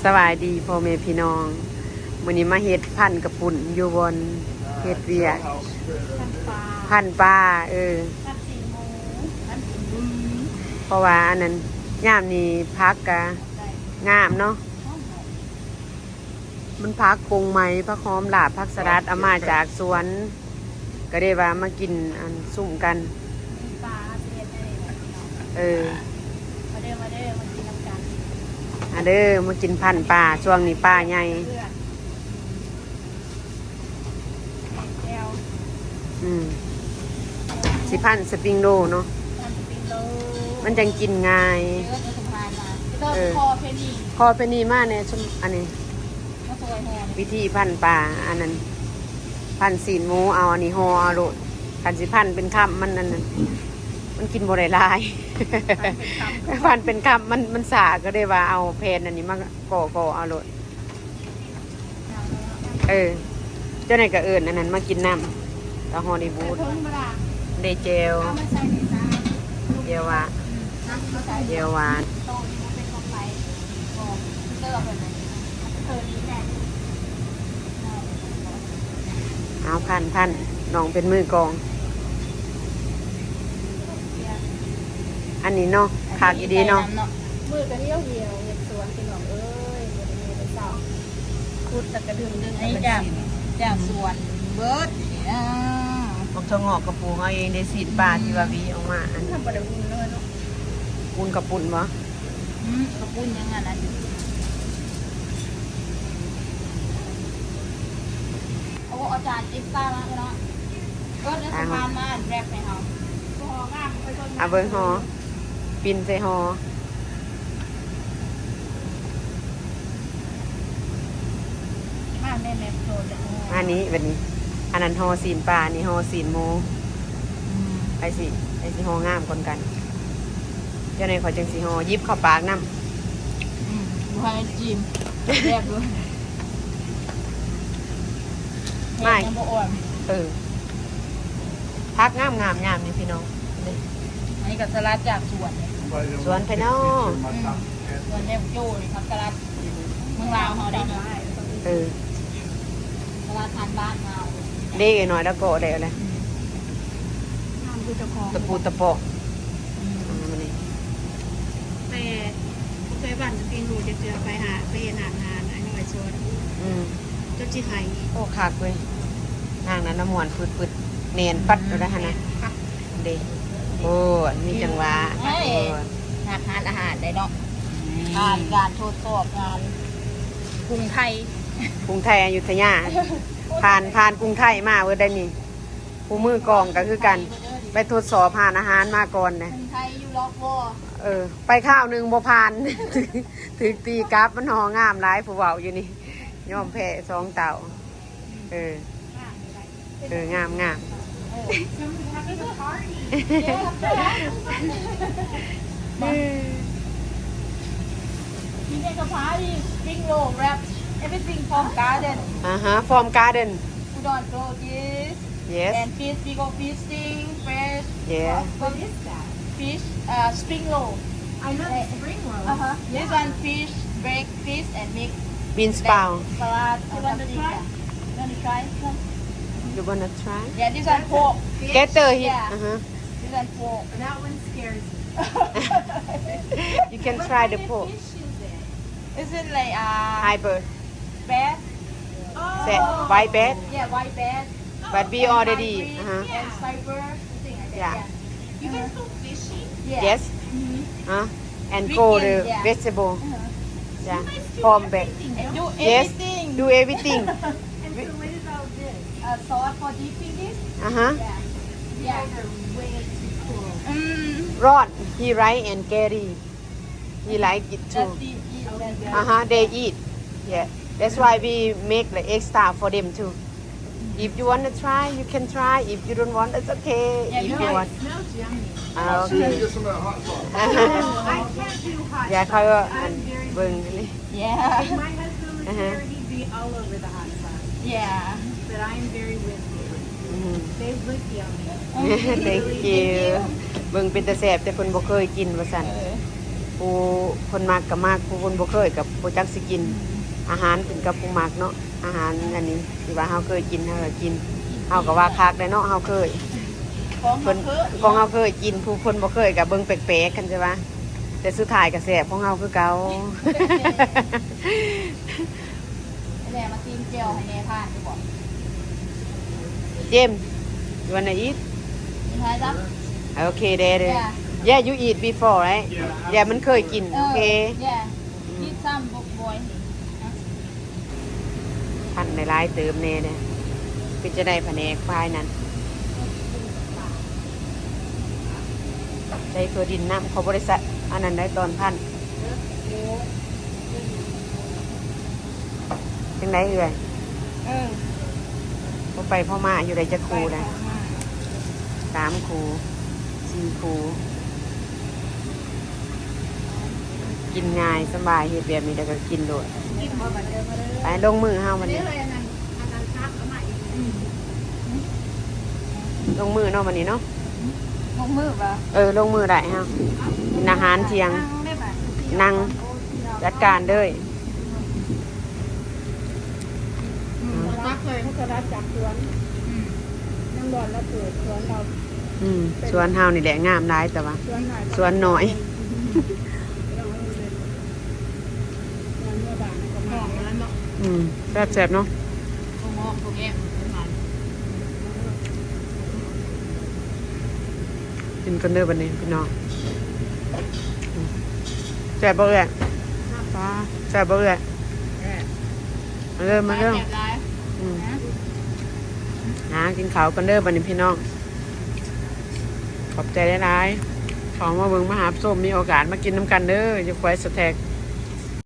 สวัสดีพ่อแม่พี่น้องมื้อนี้มาเฮ็ดพันกระปุ่นอยู่บนเฮ็ดเวียกพันปลาเพราะว่าอันนั้นยามนี้พักกะงามเนาะมันพักกงไหมพักหอมลาบพักสลัดเอามาจากสวนก็ได้ว่ามากินอันสุ่มกันมาเด้อมากินพันปลาช่วงนี้ปลาใหญ่สิพันสปริงโรเนาะมันจังกินง่ายคอเพนีมากเนี่ยชุมอันนี้วิธีพันปลาอันนั้นพันสีนหมูเอาอันนี้ห่อเอาโลดพันสิพันเป็นคำมันนั่นมันกินบ่ได้หลายพันเป็นคำมันสาก็ได้ว่าเอาแผ่นอันนี้มาก่อเอาโลดเจ้าไหนก็เอิญอันนั้นมากินน้ำแล้วฮอลลีวูดเดเจลเยวหวานเอาพันน้องเป็นมือกองอันนี้เนาะขากอีดีเนาะมือก็เหี่ยวเห็ดสวนพี่น้องเอ้ยบ่ได้มีแต่เช้าขุดตะกระดึงไอ้จากสวนเบิดพวกชงอกกระปูเอาเองได้สีดปลาที่ว่าวีออกมาอันทำบ่ได้อุ่นเลยเนาะอุ่นกับปุ่นบ่กระปุ้นยังงั้นน่ะโอ้อาจารย์เอ็กซ์ต้ามาเนาะก็ได้สะพานมาแรปให้เฮาฮองามไปต้นเบิ่งฮอปินใส่ฮอมาแม่โซนอันนี้แบบนี้อันนั้นฮอซีนปลานี่ฮอซีนหมูไอ้สิฮองามคนกันเจ้าในขอจังสิฮอยิบเข้าปากน้ำบ่ให้จิ้มแรปด้วยไม่บ่อ่อนพักงามนี่พี่น้องอันนี้ก็สลัดจากสวนพี่น้องสวนแนวโจ้นี่ครับสลัดเมืองลาวเฮาได้เนาะสลัดทานบ้านเฮาเด้หน่อยแล้วก็ได้เลยตะปูตะปอกมันนี่แต่เคยบ้านกินหนูจะเจอไปหาไปหางานไอ้น้อยชวนเจ้าจีไข่โอ้คักเว้ยนางนั้นน้ำมวนปืดเนียนปัดได้ฮะนะเด้โอ้มีจังหวะหาทานอาหารได้เนาะการทดสอบงานกรุงไทยอยุธยาผ่านกรุงไทยมาเว้ยได้นี่ผู้มือกองก็คือกันไปทดสอบผ่านอาหารมาก่อนนะกรุงไทยอยู่ล็อกวอไปข้าวนึงบ่ผ่านถึกตีกราฟมันหองามหลายผู้เว้าอยู่นี่ยอมแพ้2เต่างามมีเอกพันธ์Spring Roll Wrap everything from garden from garden you don't grow this yes and fish we go fishing fresh what is that fish spring roll I know spring roll this one fish break fish and mix bean sprout salad you want to try you want to try yeah this one pork getter here this one pork that one scares me you can try the pork is it like hybrid bad white bed yeah white bed but we already and fiber something like that you guys go fishing yes and go the vegetable from back yes do everything and so what is all this sauce for dipping this yeah they're way too cool Ron he like and Gary he like it too they eat that's why we make the extra for them too if you want to try you can try if you don't want it's okay if you want it smells yummy okay I can't do hot อย่าเขาเบิ่งนี่ yeah if my husband was there he'd be all over the hot sauce yeah but I'm very with you they look yummy thank you เบิ่งเป็นตาแซ่บแต่เพิ่นบ่เคยกินว่าซั่น ผู้คนมักกับมากผู้คนบ่เคยกับบ่จักสิกิน อาหารเป็นกับผู้มักเนาะอาหารอันนี้ที่ว่าเฮาเคยกินเฮาก็กินเฮาก็ว่าคักได้เนาะเฮาเคย ของ เพิ่น เพิ่น ของเฮาเคยกินผู้คนบ่เคยก็เบิ่งแปลกๆกันใช่ปะแต่สุดท้ายก็แซ่บของเฮาคือเก่า แหละมาซีมเจียวให้แม่ทานดีกว่า เจมส์ you wanna eat มีท้ายจ้ะ okay there yeah you eat before right yeah มันเคยกินโอเค แย่นี่ซ้ำบุกบอย พันในร้ายเติมแน่เนี่ยคือจะได้แผนกภายนั้นใช้ตัวดินน้ำเขาบริษัทอันนั้นได้ตอนพันยังไงเอ่ยพอไปพ่อมาอยู่ใดจะครูนะ3 ครู 4 ครูกินง่ายสบายเฮ็ดแบบนี้แล้วก็กินโดดไปลงมือเฮาวันนี้ลงมือเนาะวันนี้เนาะ ลงมือป่ะ ลงมือได้เฮากินอาหารเที่ยงนั่งจัดการเด้ย รักเลยเขาก็รับจากสวนนั่งบอลแล้วเปิดสวนเรา สวนเฮานี่แหละงามหลายแต่ว่า สวนหน่อย สวนน้อย สวนเมื่อบานก็มองแล้วเนาะ แซ่บๆเนาะ ตรงมองตรงแง่ประมาณ กินกันเด้อบัดนี้พี่น้องแซ่บบ่เอ่ยป้าแซ่บบ่เอ่ยมาเริ่มมาเริ่ม แอบร้าย กินข้าวกันเด้อบัดนี้พี่น้องขอบใจหลายๆของมาเบิ่งมาหาส้มมีโอกาสมากินน้ำกันเด้ออย่าไว้สแต็ก